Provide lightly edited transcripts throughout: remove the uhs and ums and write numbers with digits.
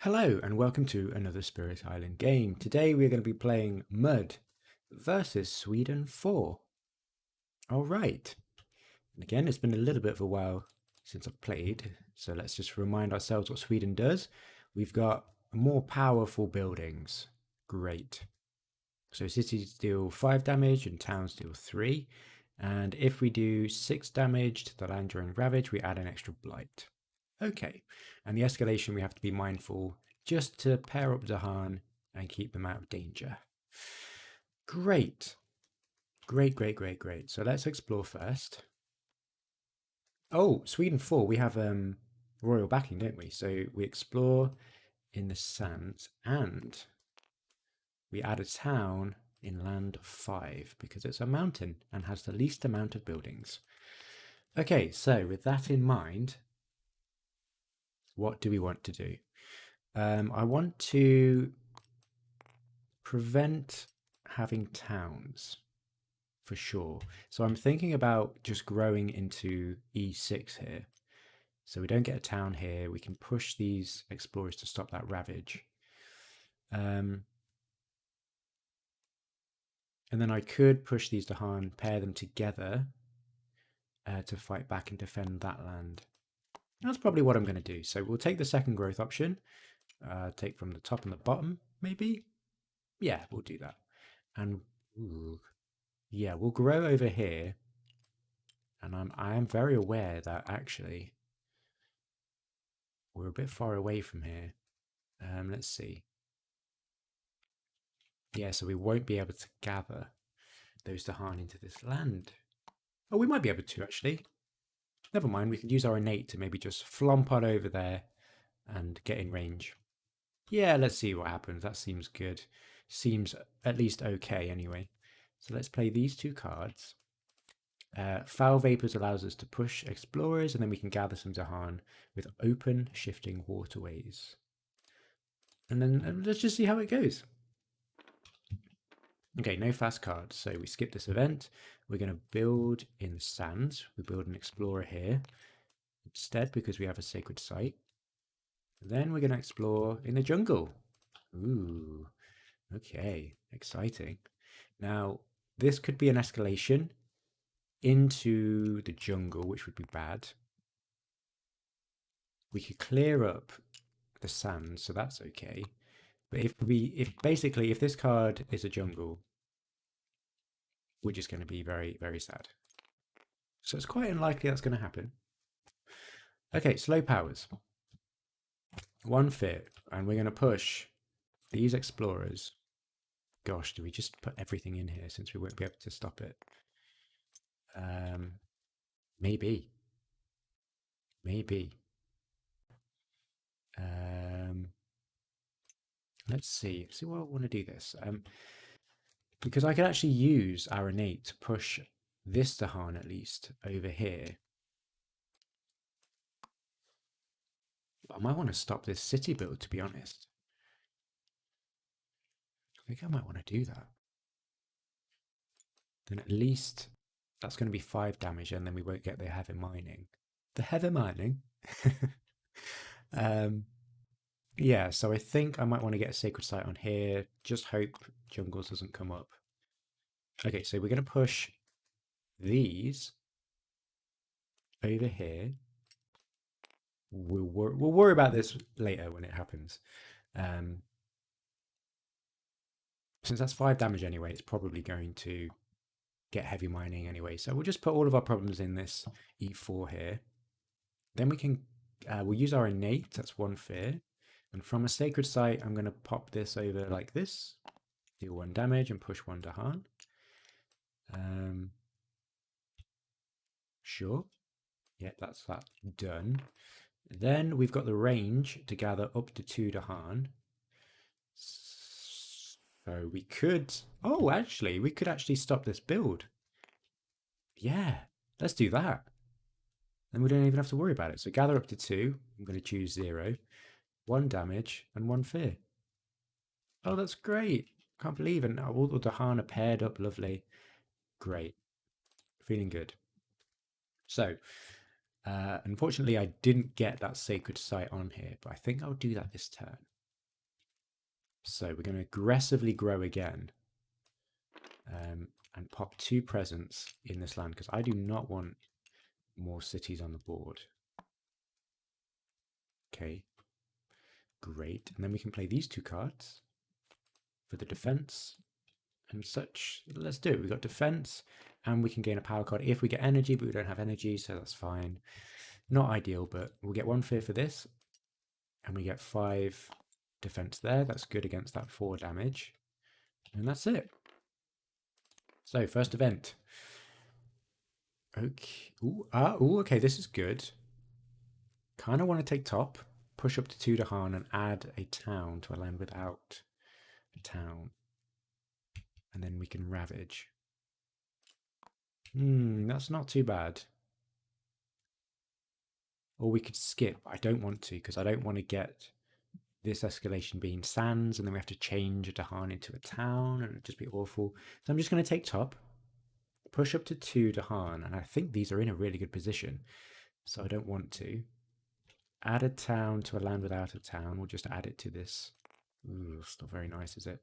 Hello and welcome to another Spirit Island game. Today we're going to be playing Mud versus Sweden 4. Alright, and again it's been a little bit of a while since I've played, so let's just remind ourselves what Sweden does. We've got more powerful buildings. Great. So cities deal 5 damage and towns deal 3. And if we do 6 damage to the land during Ravage, we add an extra Blight. Okay, and the escalation we have to be mindful just to pair up Dahan and keep them out of danger. Great. Great. So let's explore first. Oh, Sweden 4, we have royal backing, don't we? So we explore in the sands and we add a town in land 5 because it's a mountain and has the least amount of buildings. Okay, so with that in mind, what do we want to do? I want to prevent having towns for sure. So I'm thinking about just growing into E6 here. So we don't get a town here. We can push these explorers to stop that ravage. And then I could push these Dahan, pair them together to fight back and defend that land. That's probably what I'm going to do. So we'll take the second growth option. Take from the top and the bottom, maybe? Yeah, we'll do that. And ooh, yeah, we'll grow over here. And I am very aware that actually we're a bit far away from here. Let's see. Yeah, so we won't be able to gather those Dahan into this land. Oh, we might be able to actually. Never mind, we could use our innate to maybe just flomp on over there and get in range. Yeah, let's see what happens. That seems good. Seems at least okay anyway. So let's play these two cards. Foul Vapors allows us to push explorers and then we can gather some Dahan with open shifting waterways. And then let's just see how it goes. Okay, no fast cards. So we skip this event. We're going to build in the sands. We build an explorer here instead because we have a sacred site. Then we're going to explore in the jungle. Ooh, okay, exciting. Now, this could be an escalation into the jungle, which would be bad. We could clear up the sand, so that's okay. But if this card is a jungle, we're just going to be very, very sad. So it's quite unlikely that's going to happen. Okay, slow powers. One fit, and we're going to push these explorers. Gosh, do we just put everything in here since we won't be able to stop it? Maybe. Maybe. Let's see. See what I want to do this. Because I could actually use our innate to push this Dahan at least over here. I might want to stop this city build, to be honest. I think I might want to do that. Then at least that's going to be 5 damage, and then we won't get the heavy mining. The heavy mining? Yeah, so I think I might want to get a sacred site on here. Just hope jungles doesn't come up. Okay, so we're going to push these over here. We'll worry about this later when it happens. Since that's 5 damage anyway, it's probably going to get heavy mining anyway. So we'll just put all of our problems in this E4 here. Then we can, we'll use our innate, that's 1 fear. And from a sacred site, I'm going to pop this over like this. Deal 1 damage and push 1 Dahan. Sure. Yeah, that's that done. Then we've got the range to gather up to 2 Dahan. So we could, oh, actually, we could actually stop this build. Yeah, let's do that. Then we don't even have to worry about it. So gather up to 2. I'm going to choose 0. 1 damage and 1 fear. Oh, that's great. Can't believe it. All the Dahan are paired up. Lovely. Great. Feeling good. So Unfortunately, I didn't get that sacred site on here, but I think I'll do that this turn. So we're going to aggressively grow again and pop 2 presents in this land because I do not want more cities on the board. Okay, great. And then we can play these 2 cards for the defense and such. Let's do it. We've got defense and we can gain a power card if we get energy, but we don't have energy, so that's fine. Not ideal, but we'll get 1 fear for this and we get 5 defense there. That's good against that 4 damage. And that's it. So, first event. Okay. Okay, this is good. Kind of want to take top, push up to 2 Dahan and add a town to a land without a town. And then we can ravage. That's not too bad. Or we could skip. I don't want to because I don't want to get this escalation being sands and then we have to change a Dahan into a town and it'd just be awful. So I'm just going to take top, push up to 2 Dahan, and I think these are in a really good position. So I don't want to. Add a town to a land without a town. We'll just add it to this. Ooh, it's not very nice, is it?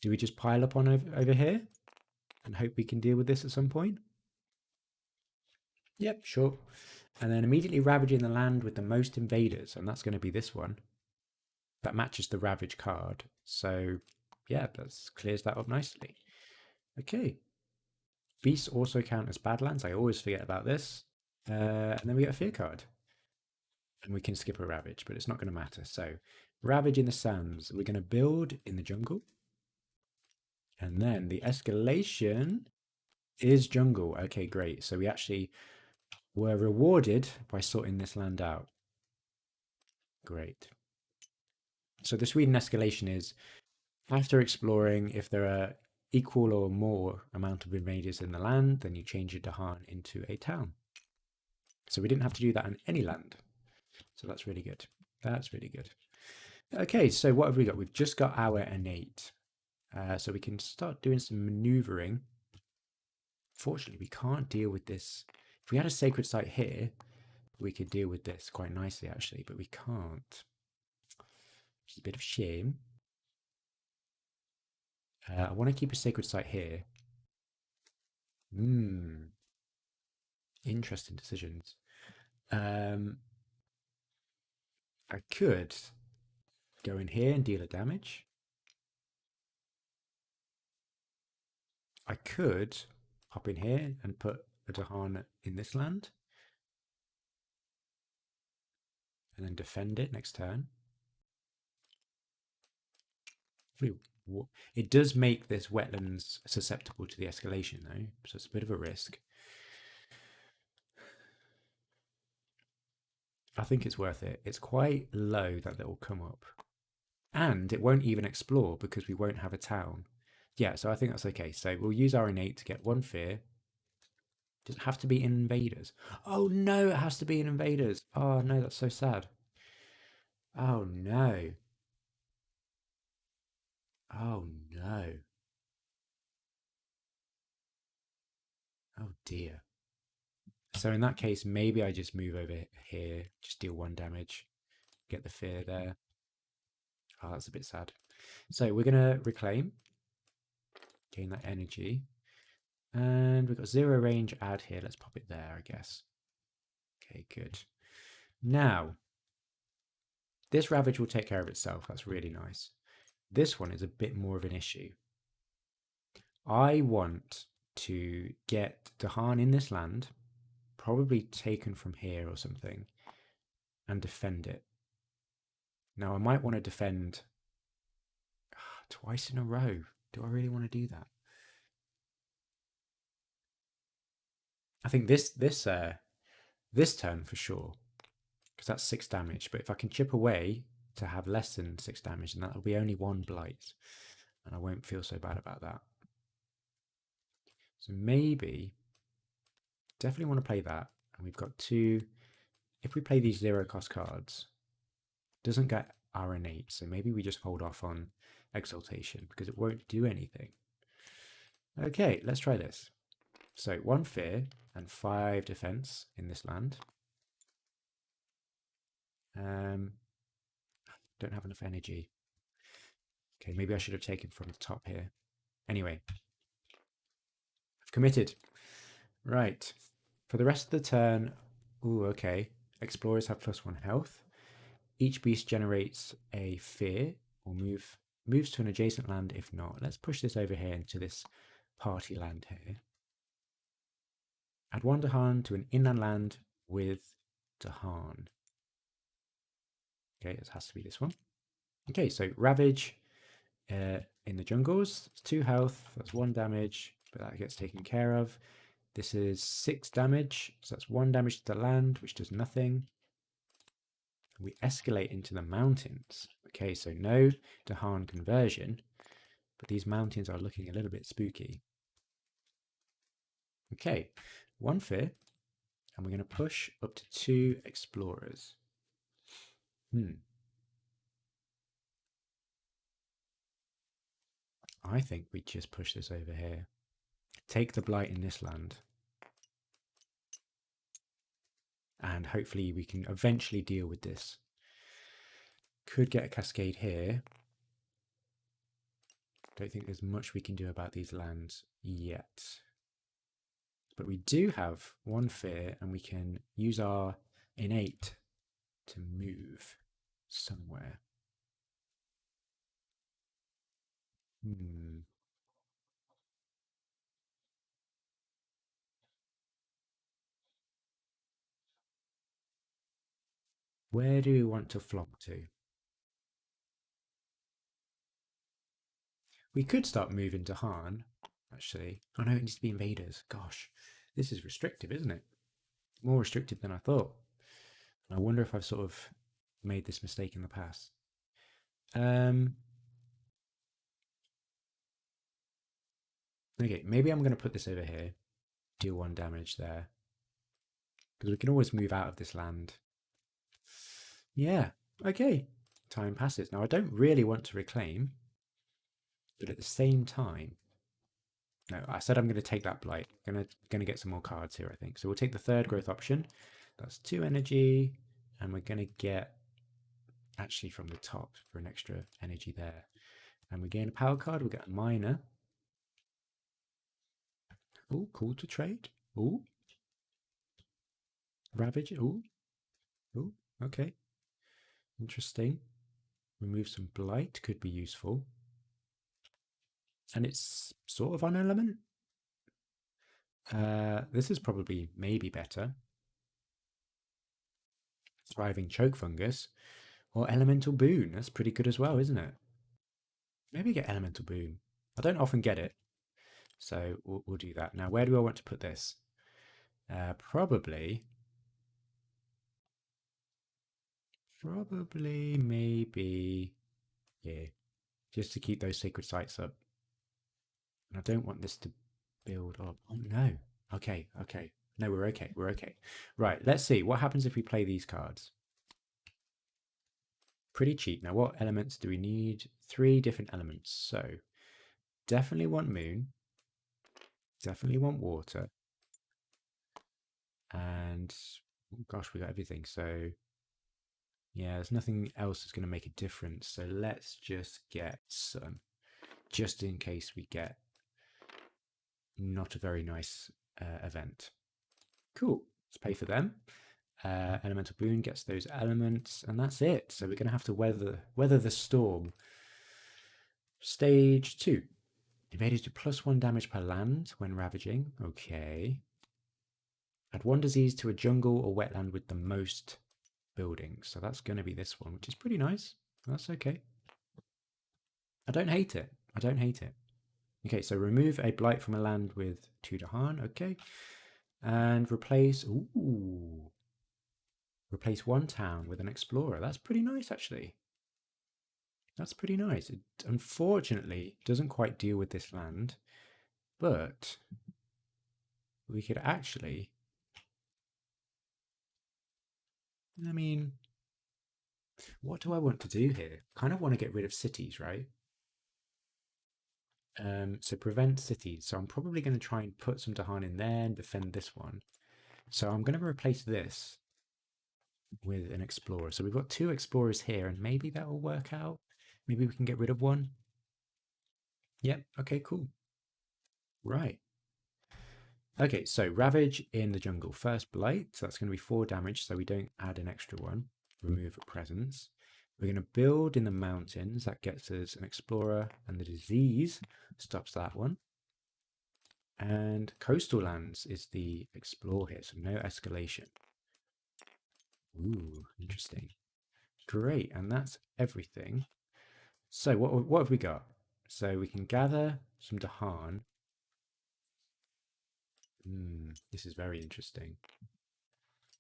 Do we just pile up on over here and hope we can deal with this at some point? Yep, sure. And then immediately ravaging the land with the most invaders, and that's going to be this one. That matches the ravage card. So yeah, that clears that up nicely. Okay. Beasts also count as Badlands. I always forget about this. And then we get a fear card. And we can skip a ravage, but it's not going to matter. So ravage in the sands. We're going to build in the jungle. And then the escalation is jungle. Okay, great. So we actually were rewarded by sorting this land out. Great. So the Sweden escalation is after exploring, if there are equal or more amount of invaders in the land, then you change your Dahan into a town. So we didn't have to do that on any land. So that's really good. That's really good. Okay, so what have we got? We've just got our innate. So we can start doing some maneuvering. Fortunately, we can't deal with this. If we had a sacred site here, we could deal with this quite nicely, actually, but we can't. Which is a bit of a shame. I want to keep a sacred site here. Interesting decisions. I could go in here and deal a damage. I could hop in here and put a Dahan in this land. And then defend it next turn. It does make this wetlands susceptible to the escalation though, so it's a bit of a risk. I think it's worth it. It's quite low that it will come up. And it won't even explore because we won't have a town. Yeah, so I think that's okay. So we'll use our innate to get 1 fear. Does it have to be invaders? Oh no, it has to be in invaders. Oh no, that's so sad. Oh no. Oh no. Oh dear. So in that case, maybe I just move over here, just deal 1 damage, get the fear there. Oh, that's a bit sad. So we're going to reclaim, gain that energy. And we've got 0 range add here. Let's pop it there, I guess. Okay, good. Now, this ravage will take care of itself. That's really nice. This one is a bit more of an issue. I want to get Dahan in this land, probably taken from here or something, and defend it. Now, I might want to defend twice in a row. Do I really want to do that? I think this turn for sure, because that's 6 damage. But if I can chip away to have less than 6 damage, then that'll be only 1 blight, and I won't feel so bad about that. So maybe, definitely want to play that. And we've got 2. If we play these 0 cost cards, doesn't get our innate. So maybe we just hold off on exaltation because it won't do anything. Okay, let's try this. So 1 fear and 5 defense in this land. Don't have enough energy. Okay, maybe I should have taken from the top here. Anyway, I've committed. Right. For the rest of the turn, ooh, okay. Explorers have +1 health. Each beast generates a fear or moves to an adjacent land if not. Let's push this over here into this party land here. Add 1 Dahan to an inland land with Dahan. Okay, it has to be this one. Okay, so Ravage in the jungles. It's 2 health, that's 1 damage, but that gets taken care of. This is 6 damage, so that's 1 damage to the land, which does nothing. We escalate into the mountains. Okay, so no Dahan conversion, but these mountains are looking a little bit spooky. Okay, 1 fear, and we're going to push up to 2 explorers. I think we just push this over here. Take the blight in this land. And hopefully we can eventually deal with this. Could get a cascade here. Don't think there's much we can do about these lands yet. But we do have 1 fear, and we can use our innate to move somewhere. Where do we want to flock to? We could start moving to Han, actually. Oh no, it needs to be invaders. Gosh, this is restrictive, isn't it? More restrictive than I thought. And I wonder if I've sort of made this mistake in the past. Okay, maybe I'm going to put this over here. Deal 1 damage there. Because we can always move out of this land. Yeah, okay. Time passes. Now, I don't really want to reclaim. But at the same time... No, I said I'm going to take that blight. Going to get some more cards here, I think. So we'll take the 3rd growth option. That's 2 energy. And we're going to get... Actually, from the top for an extra energy there. And we gain a power card. We get a miner. Oh, cool to trade. Oh. Ravage. Oh. Oh, okay. Interesting. Remove some blight. Could be useful. And it's sort of on element. This is probably maybe better. Thriving choke fungus. Or elemental boon. That's pretty good as well, isn't it? Maybe get elemental boon. I don't often get it. So we'll do that. Now, where do I want to put this? Probably maybe here. Just to keep those sacred sites up. And I don't want this to build up. Oh, no. Okay, okay. No, we're okay. We're okay. Right, let's see. What happens if we play these cards? Pretty cheap. Now, what elements do we need? 3 different elements. So, definitely want moon. Definitely want water. And, oh gosh, we got everything. So, yeah, there's nothing else that's going to make a difference. So, let's just get some. Just in case we get not a very nice event. Cool. Let's pay for them. Elemental boon gets those elements, and that's it. So we're going to have to weather the storm. Stage 2. Invaders do +1 damage per land when ravaging. Okay. Add 1 disease to a jungle or wetland with the most buildings. So that's going to be this one, which is pretty nice. That's okay. I don't hate it. I don't hate it. Okay, so remove a blight from a land with 2 Dahan. Okay. And replace... Ooh. Replace 1 town with an explorer. That's pretty nice, actually. That's pretty nice. It unfortunately doesn't quite deal with this land, but we could actually... I mean, what do I want to do here? Kind of want to get rid of cities, right? So prevent cities. So I'm probably going to try and put some Dahan in there and defend this one. So I'm going to replace this with an explorer. So we've got 2 explorers here, and maybe that will work out. Maybe we can get rid of one. Yep, okay, cool. Right. Okay, so Ravage in the jungle. First Blight, so that's going to be 4 damage, so we don't add an extra one. Remove a presence. We're going to build in the mountains. That gets us an explorer, and the disease stops that one. And coastal lands is the explore here, so no escalation. Ooh, interesting. Great, and that's everything. So what have we got? So we can gather some Dahan. This is very interesting.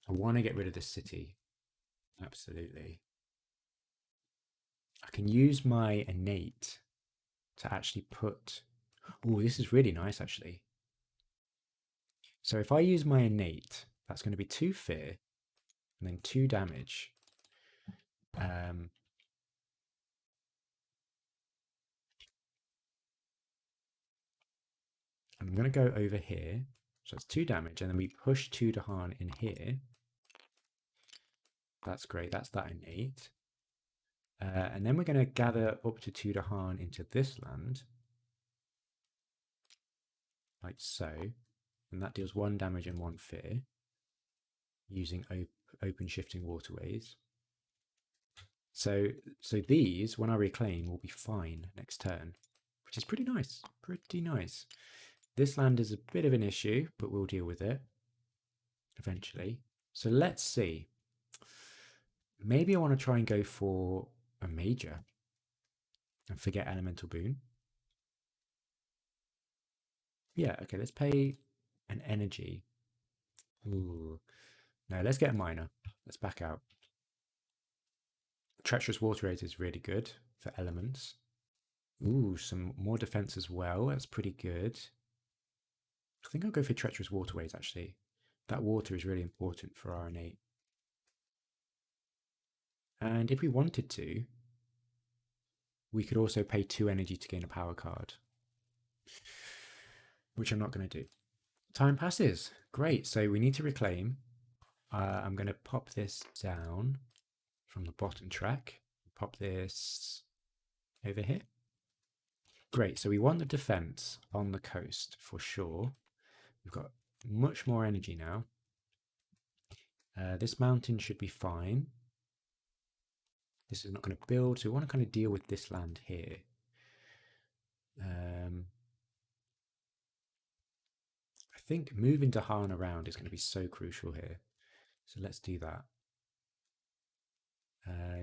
I want to get rid of this city. Absolutely. I can use my innate to actually put... Oh, this is really nice, actually. So if I use my innate, that's going to be 2 fear and then 2 damage. I'm going to go over here. So it's 2 damage, and then we push 2 Dahan in here. That's great. That's that innate. And then we're going to gather up to 2 Dahan into this land. Like so. And that deals 1 damage and 1 fear. Using open shifting waterways. So these, when I reclaim, will be fine next turn. Which is pretty nice. Pretty nice. This land is a bit of an issue, but we'll deal with it eventually. So let's see. Maybe I want to try and go for a major and forget Elemental Boon. Yeah, okay, let's pay an energy. Ooh. No, let's get a minor. Let's back out. Treacherous Waterways is really good for elements. Ooh, some more defense as well. That's pretty good. I think I'll go for Treacherous Waterways, actually. That water is really important for our innate. And if we wanted to, we could also pay 2 energy to gain a power card. Which I'm not going to do. Time passes. Great. So we need to reclaim. I'm going to pop this down from the bottom track. Pop this over here. Great. So we want the defense on the coast for sure. We've got much more energy now. This mountain should be fine. This is not going to build, so we want to kind of deal with this land here. I think moving Dahan around is going to be so crucial here. So let's do that.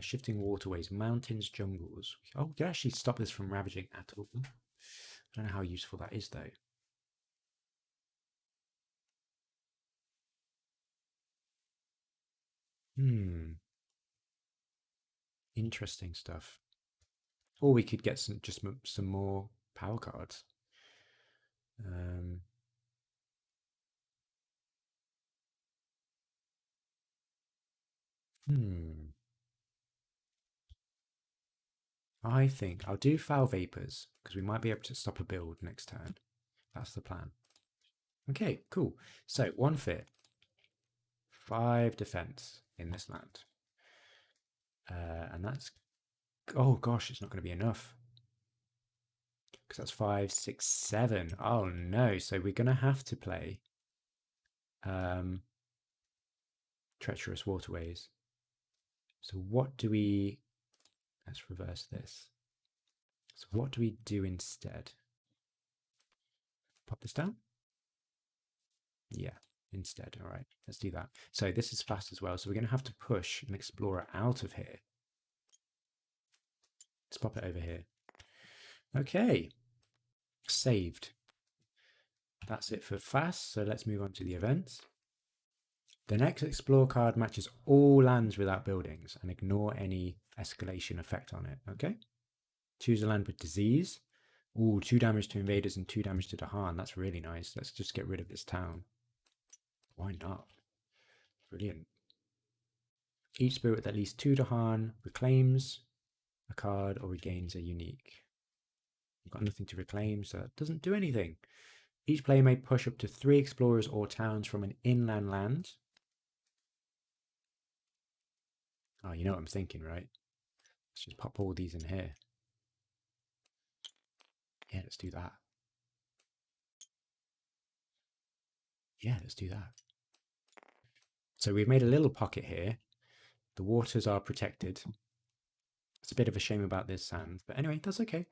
Shifting waterways, mountains, jungles. Oh, we can actually stop this from ravaging at all. I don't know how useful that is, though. Interesting stuff. Or we could get some more power cards. I think I'll do Foul Vapors because we might be able to stop a build next turn. That's the plan. Okay, cool. So 1 fear, 5 defense in this land. And that's... Oh gosh, it's not going to be enough. Because that's 5, 6, 7. Oh no, so we're going to have to play Treacherous Waterways. So what do we... Let's reverse this. So what do we do instead? Pop this down? Yeah, instead. All right, let's do that. So this is fast as well. So we're going to have to push an explorer out of here. Let's pop it over here. Okay, saved. That's it for fast. So let's move on to the events. The next explore card matches all lands without buildings and ignore any escalation effect on it. Okay. Choose a land with disease. Ooh, 2 damage to invaders and 2 damage to Dahan. That's really nice. Let's just get rid of this town. Why not? Brilliant. Each spirit with at least 2 Dahan reclaims a card or regains a unique. We've got nothing to reclaim, so that doesn't do anything. Each player may push up to 3 explorers or towns from an inland land. Oh, you know what I'm thinking, right? Let's just pop all these in here. Yeah, let's do that. Yeah, let's do that. So we've made a little pocket here. The waters are protected. It's a bit of a shame about this sand, but anyway, that's okay.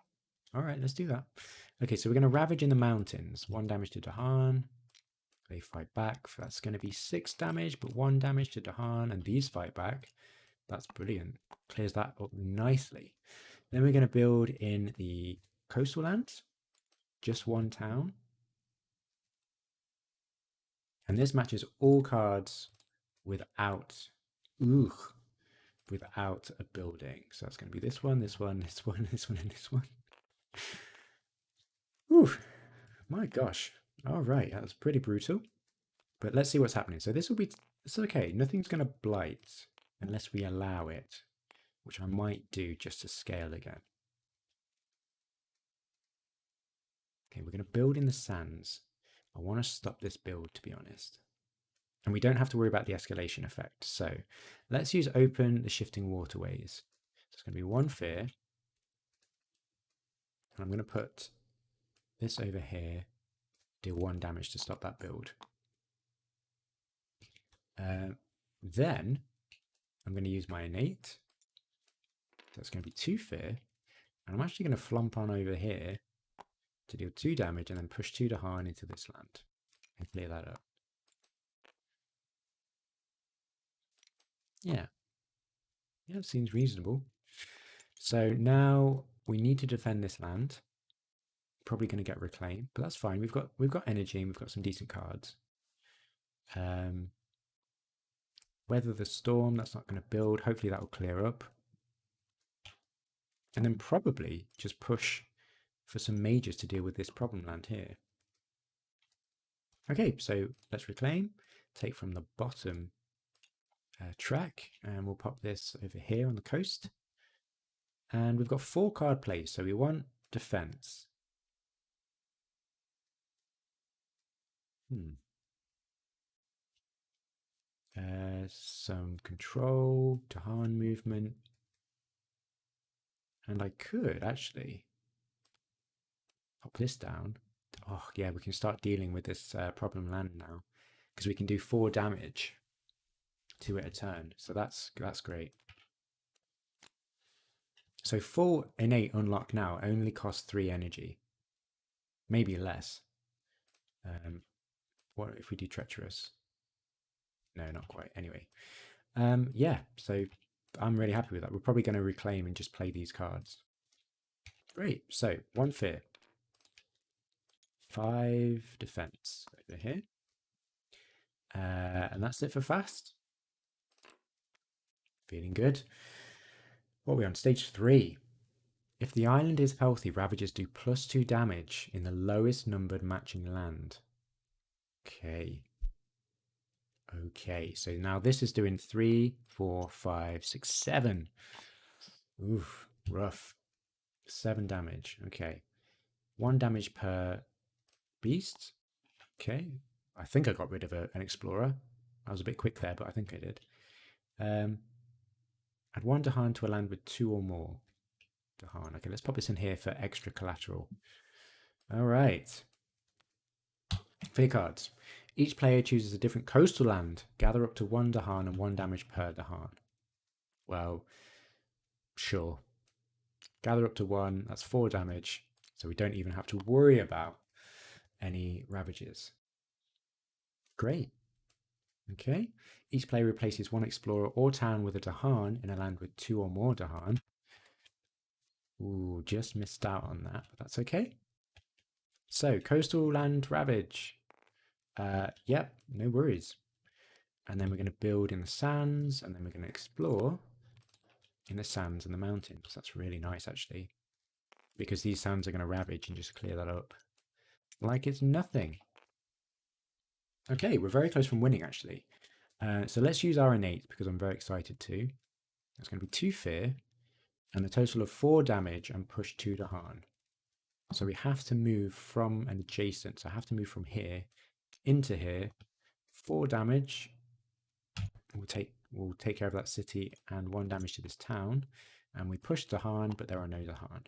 All right, let's do that. Okay, so we're going to ravage in the mountains. 1 damage to Dahan. They fight back. That's going to be 6 damage, but 1 damage to Dahan, and these fight back. That's brilliant. Clears that up nicely. Then we're going to build in the coastal lands. Just 1 town. And this matches all cards without, without a building. So that's going to be this one, this one, this one, this one, and this one. Ooh, my gosh. All right, that was pretty brutal. But let's see what's happening. So this will be, it's okay. Nothing's going to blight unless we allow it, which I might do just to scale again. Okay, we're going to build in the sands. I want to stop this build, to be honest. And we don't have to worry about the escalation effect. So let's use open the shifting waterways. So it's going to be 1 fear. And I'm going to put this over here, deal 1 damage to stop that build. Then I'm going to use my innate. That's going to be 2 fear. And I'm actually going to flump on over here to deal 2 damage and then push 2 Dahan into this land and clear that up. Yeah. Yeah, it seems reasonable. So now we need to defend this land. Probably going to get reclaimed, but that's fine. We've got energy and we've got some decent cards. Weather the storm, that's not going to build. Hopefully that will clear up. And then probably just push for some mages to deal with this problem land here. Okay, so let's reclaim. Take from the bottom track, and we'll pop this over here on the coast. And we've got 4 card plays, so we want defense. Some control, Dahan movement. And I could actually pop this down. Oh, yeah, we can start dealing with this problem land now because we can do 4 damage to it a turn. So that's great. So full innate unlock now only costs 3 energy, maybe less. What if we do treacherous? No, not quite. Anyway, yeah. So I'm really happy with that. We're probably going to reclaim and just play these cards. Great. So 1 fear, 5 defense over here, and that's it for fast. Feeling good. What are we on? Stage 3. If the island is healthy, Ravagers do +2 damage in the lowest numbered matching land. Okay. Okay, so now this is doing 3, 4, 5, 6, 7. Oof, rough. 7 damage. Okay. 1 damage per beast. Okay. I think I got rid of an explorer. I was a bit quick there, but I think I did. Add 1 Dahan to a land with 2 or more Dahan. Okay, let's pop this in here for extra collateral. All right. For your cards. Each player chooses a different coastal land. Gather up to 1 Dahan and 1 damage per Dahan. Well, sure. Gather up to 1. That's 4 damage. So we don't even have to worry about any Ravages. Great. Okay. Each player replaces 1 explorer or town with a Dahan in a land with 2 or more Dahan. Ooh, just missed out on that, but that's okay. So, coastal land ravage. Yep, no worries. And then we're going to build in the sands, and then we're going to explore in the sands and the mountains. That's really nice, actually, because these sands are going to ravage and just clear that up like it's nothing. Okay, we're very close from winning, actually. So let's use our innate because I'm very excited too. That's going to be 2 fear and a total of 4 damage and push 2 Dahan. So we have to move from an adjacent. So I have to move from here into here. 4 damage. We'll take We'll take care of that city and 1 damage to this town. And we push Dahan, but there are no Dahan.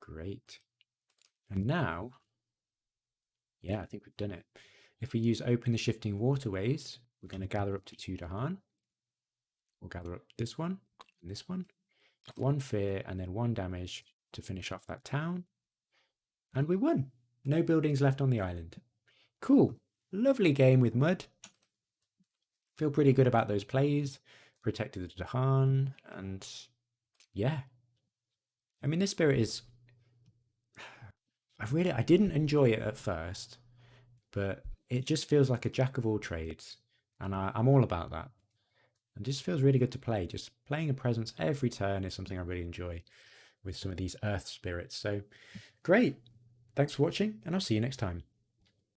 Great. And now, yeah, I think we've done it. If we use Open the Shifting Waterways, we're going to gather up to 2 Dahan. We'll gather up this one and this one. 1 fear and then 1 damage to finish off that town. And we won. No buildings left on the island. Cool. Lovely game with Mud. Feel pretty good about those plays. Protected the Dahan. And yeah. I mean, this spirit is... I didn't enjoy it at first, but it just feels like a jack of all trades. And I'm all about that. And just feels really good to play. Just playing a presence every turn is something I really enjoy with some of these earth spirits. So great. Thanks for watching, and I'll see you next time.